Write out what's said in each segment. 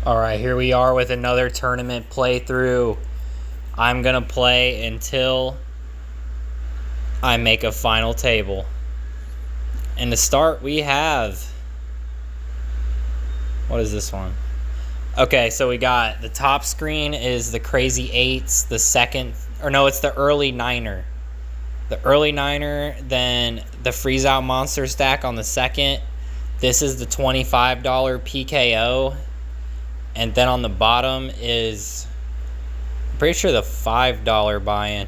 Alright, here we are with another tournament playthrough. I'm gonna play until I make a final table. And to start, we have... What is this one? Okay, so we got the top screen is the Crazy Eights, the second... Or no, it's the early Niner. The early Niner, then the Freeze Out Monster Stack on the second. This is the $25 PKO. And then on the bottom is, I'm pretty sure the $5 buy-in.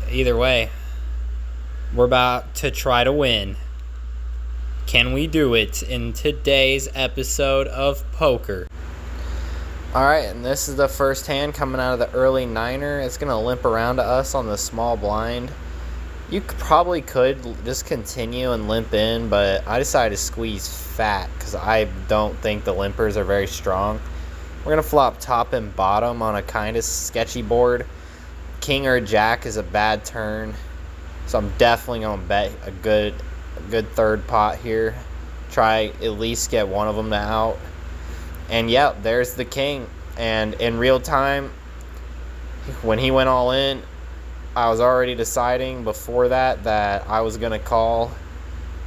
Either way, we're about to try to win. Can we do it in today's episode of poker? Alright, and this is the first hand coming out of the early Niner. It's going to limp around to us on the small blind. You probably could just continue and limp in, but I decided to squeeze fat because I don't think the limpers are very strong. We're going to flop top and bottom on a kind of sketchy board. King or jack is a bad turn, so I'm definitely going to bet a good third pot here. Try at least get one of them out. And yeah, there's the king. And in real time, when he went all in, I was already deciding before that I was going to call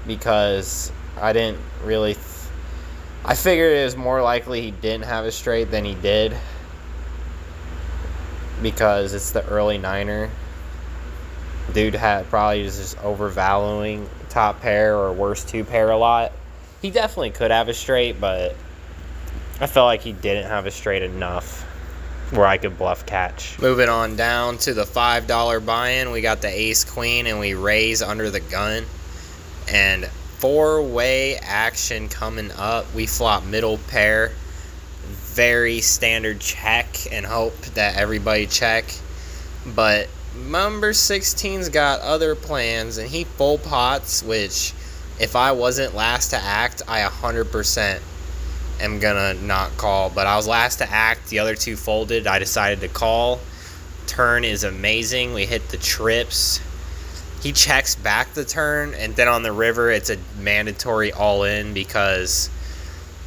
because I didn't really... I figured it was more likely he didn't have a straight than he did because it's the early Niner. Dude had probably just overvaluing top pair or worst two pair a lot. He definitely could have a straight, but I felt like he didn't have a straight enough where I could bluff catch. Moving on down to the $5 buy-in, we got the ace queen and we raise under the gun. And four-way action coming up. We flop middle pair. Very standard check and hope that everybody check. But number 16's got other plans and he full pots, which if I wasn't last to act, I 100% am gonna not call, but I was last to act. The other two folded. I decided to call. Turn is amazing. We hit the trips. He checks back the turn, and then on the river it's a mandatory all in because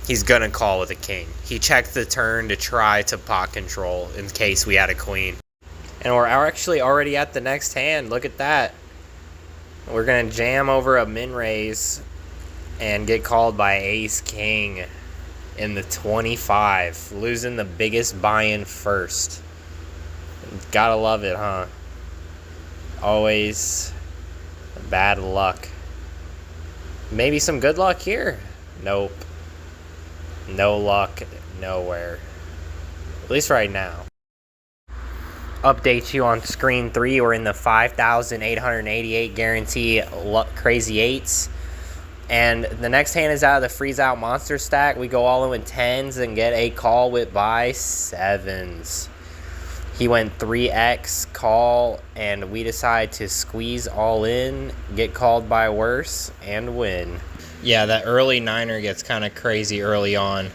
he's gonna call with a king. He checked the turn to try to pot control in case we had a queen. And we're actually already at the next hand. Look at that. We're gonna jam over a min raise and get called by ace king in the 25, losing the biggest buy-in first. Gotta love it, huh? Always bad luck. Maybe some good luck here. Nope. No luck nowhere. At least right now. Update you on screen 3. We're in the 5,888 guarantee Crazy Eights. And the next hand is out of the Freeze Out Monster Stack. We go all in with 10s and get a call with by 7s. He went 3x call, and we decide to squeeze all in, get called by worse, and win. Yeah, that early Niner gets kind of crazy early on.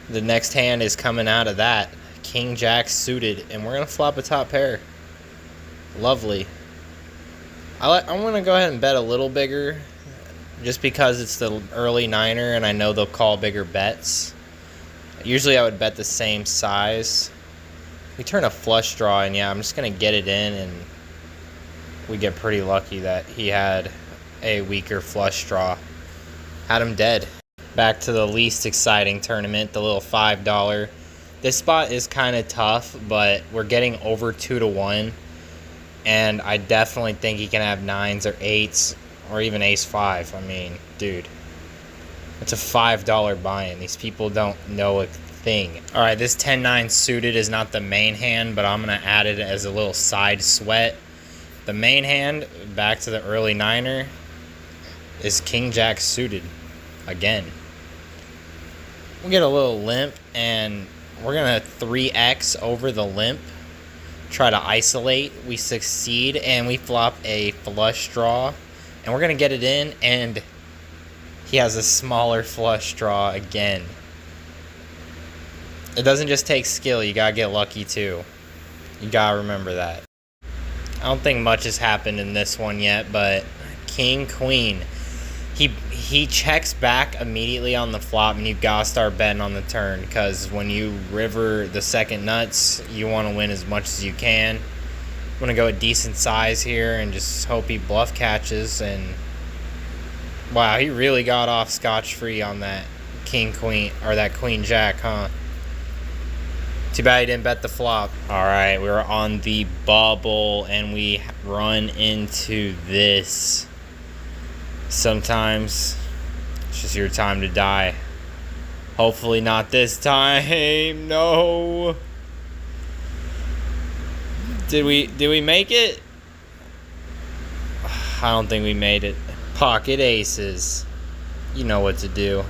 The next hand is coming out of that. King Jack suited, and we're going to flop a top pair. Lovely. I'm going to go ahead and bet a little bigger, just because it's the early Niner and I know they'll call bigger bets. Usually I would bet the same size. We turn a flush draw, and yeah, I'm just going to get it in, and we get pretty lucky that he had a weaker flush draw. Had him dead. Back to the least exciting tournament, the little $5. This spot is kind of tough, but we're getting over 2-1, and I definitely think he can have 9s or 8s. Or even ace-5. I mean, dude. It's a $5 buy-in. These people don't know a thing. Alright, this 10-9 suited is not the main hand, but I'm going to add it as a little side sweat. The main hand, back to the early Niner, is King Jack suited. Again. We'll get a little limp, and we're going to 3x over the limp. Try to isolate. We succeed, and we flop a flush draw. And we're going to get it in, and he has a smaller flush draw again. It doesn't just take skill. You got to get lucky, too. You got to remember that. I don't think much has happened in this one yet, but King, Queen. He checks back immediately on the flop, and you gotta start betting on the turn, because when you river the second nuts, you want to win as much as you can. I'm gonna go a decent size here and just hope he bluff catches. And wow, he really got off scotch-free on that king queen, or that queen jack, huh? Too bad he didn't bet the flop. All right, we're on the bubble, and we run into this. Sometimes it's just your time to die. Hopefully not this time. No. Did we make it? I don't think we made it. Pocket aces. You know what to do.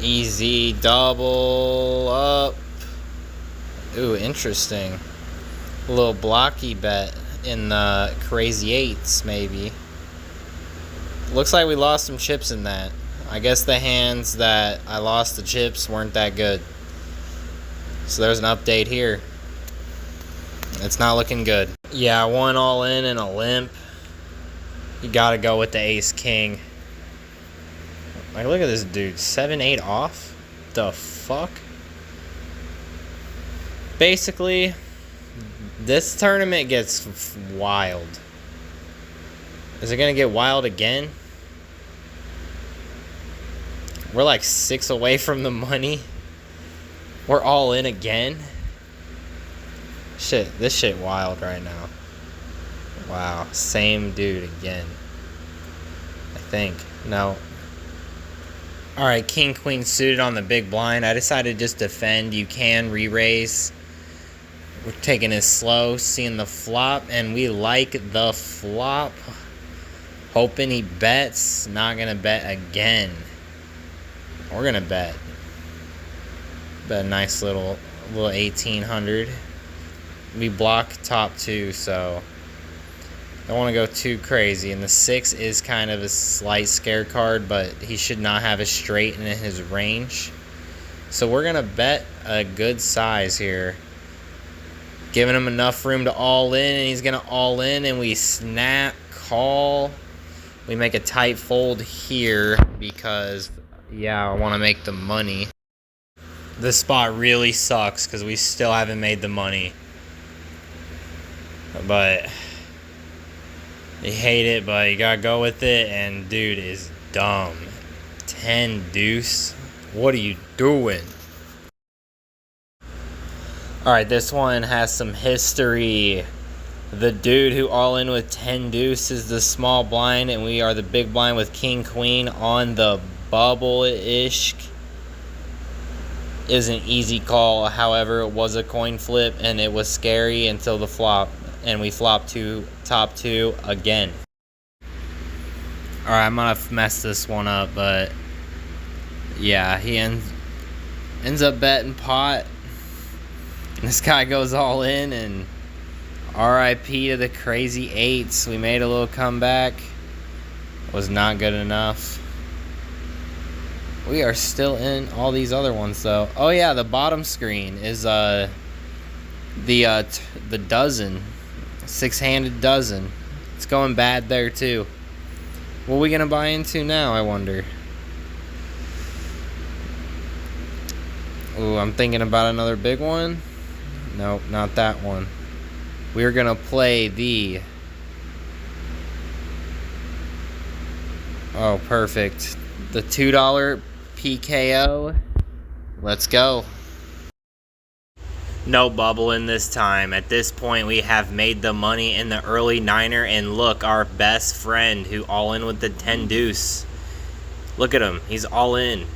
Easy double up. Ooh, interesting. A little blocky bet in the crazy eights, maybe. Looks like we lost some chips in that. I guess the hands that I lost the chips weren't that good. So there's an update here. It's not looking good. Yeah, one all in and a limp. You gotta go with the ace king. Like, look at this dude. 7-8 off? The fuck? Basically, this tournament gets wild. Is it gonna get wild again? We're like 6 away from the money. We're all in again. Shit, this shit wild right now. Wow, same dude again. I think. No. Alright, king, queen suited on the big blind. I decided to just defend. You can re-raise. We're taking it slow, seeing the flop, and we like the flop. Hoping he bets. Not gonna bet again. We're gonna bet. Bet a nice little 1800. We block top two, so don't want to go too crazy. And the 6 is kind of a slight scare card, but he should not have a straight in his range. So we're gonna bet a good size here, giving him enough room to all in, and he's gonna all in, and we snap, call. We make a tight fold here because, yeah, I want to make the money. This spot really sucks because we still haven't made the money. But you hate it, but you gotta go with it. And dude is dumb. 10 deuce. What are you doing? Alright, this one has some history. The dude who all in with 10 deuce is the small blind, and we are the big blind with king queen on the bubble-ish. Is an easy call. However, it was a coin flip, and it was scary until the flop, and we flopped to top two again. Alright, I'm gonna mess this one up, but yeah, he ends up betting pot. This guy goes all in, and RIP to the crazy eights. We made a little comeback. Was not good enough. We are still in all these other ones, though. Oh yeah, the bottom screen is the dozen, 6-handed dozen. It's going bad there too. What are we gonna buy into now, I wonder? Ooh, I'm thinking about another big one. Nope, not that one. We're gonna play the... Oh, perfect. The $2 PKO. Let's go. No bubble in this time. At this point, we have made the money in the early niner, and look, our best friend who all in with the 10 deuce. Look at him. He's all in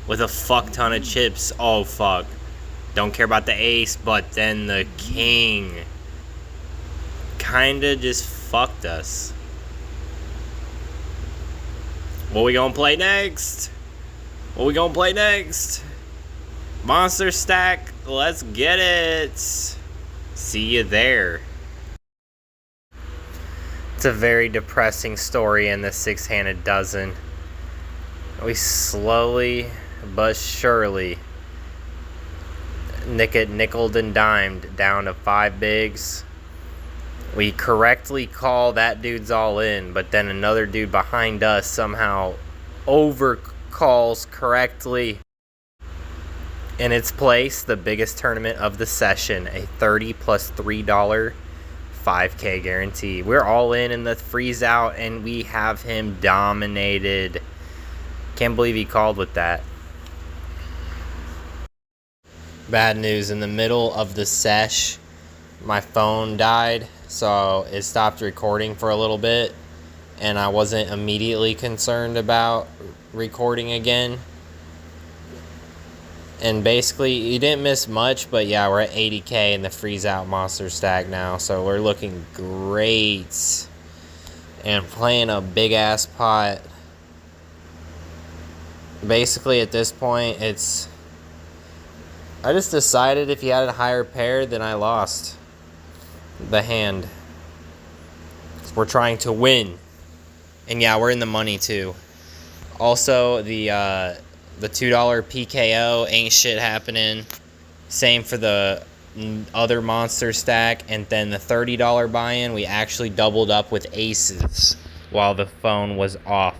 with a fuck ton of chips. Oh, fuck. Don't care about the ace, but then the king kinda just fucked us. What we gonna play next? What we gonna play next? Monster stack, let's get it. See you there. It's a very depressing story in the 6-handed dozen. We slowly but surely nickeled and dimed down to 5 bigs. We correctly call that dude's all in, but then another dude behind us somehow overcalls correctly. In its place, the biggest tournament of the session, a 30 plus $3 5K guarantee. We're all in the freeze out, and we have him dominated. Can't believe he called with that. Bad news, in the middle of the sesh, my phone died, so it stopped recording for a little bit, and I wasn't immediately concerned about recording again. And basically, you didn't miss much, but yeah, we're at 80K in the freeze out monster stack now, so we're looking great and playing a big ass pot. Basically, at this point, I just decided if he had a higher pair, then I lost the hand. We're trying to win. And yeah, we're in the money too. Also, the $2 PKO, ain't shit happening. Same for the other monster stack. And then the $30 buy-in, we actually doubled up with aces while the phone was off.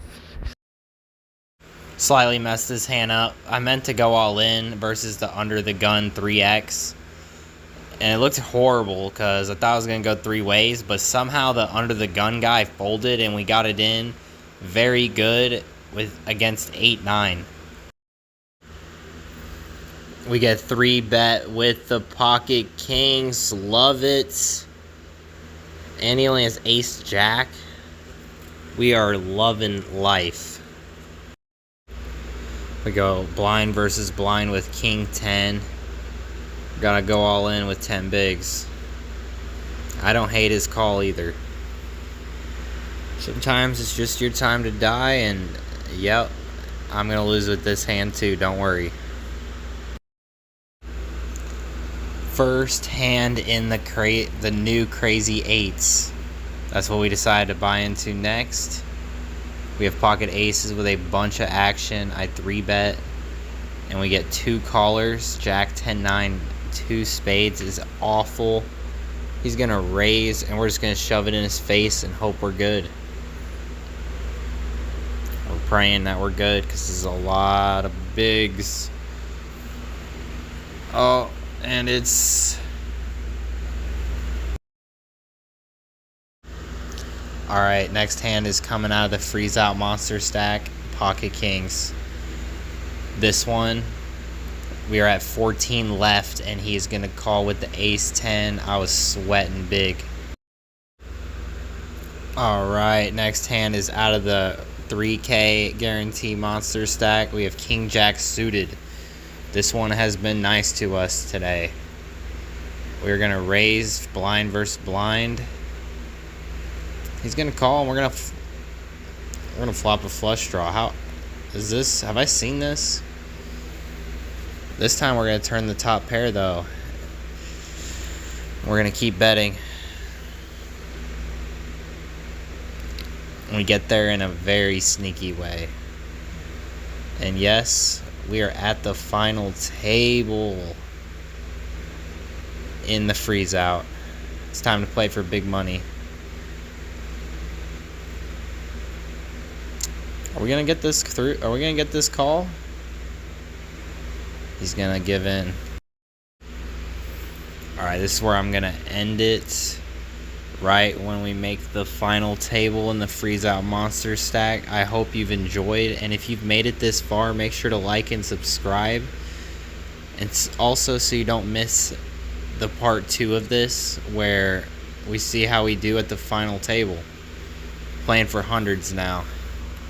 Slightly messed his hand up. I meant to go all in versus the under the gun 3X. And it looked horrible because I thought I was going to go 3 ways. But somehow the under the gun guy folded and we got it in very good against 8-9. We get 3-bet with the pocket kings. Love it. And he only has ace jack. We are loving life. We go blind versus blind with king 10. Gotta go all in with 10 bigs. I don't hate his call either. Sometimes it's just your time to die, and yep, I'm gonna lose with this hand too, don't worry. First hand in the new crazy eights. That's what we decided to buy into next. We have pocket aces with a bunch of action. I 3-bet, and we get 2 callers. Jack 10-9, 2 spades is awful. He's gonna raise, and we're just gonna shove it in his face and hope we're good. We're praying that we're good because there's a lot of bigs. Oh, and it's... Alright, next hand is coming out of the freeze out monster stack, pocket kings. This one, we are at 14 left, and he is going to call with the ace 10. I was sweating big. Alright, next hand is out of the 3K guarantee monster stack. We have king jack suited. This one has been nice to us today. We're going to raise blind versus blind. He's gonna call, and we're gonna flop a flush draw. How is this? Have I seen this? This time we're gonna turn the top pair though. We're gonna keep betting. We get there in a very sneaky way. And yes, we are at the final table in the freeze out. It's time to play for big money. Are we gonna get this through? Are we gonna get this call? He's gonna give in. Alright, this is where I'm gonna end it. Right when we make the final table in the freeze out monster stack. I hope you've enjoyed, and if you've made it this far, make sure to like and subscribe. And also so you don't miss the part 2 of this, where we see how we do at the final table. Playing for hundreds now.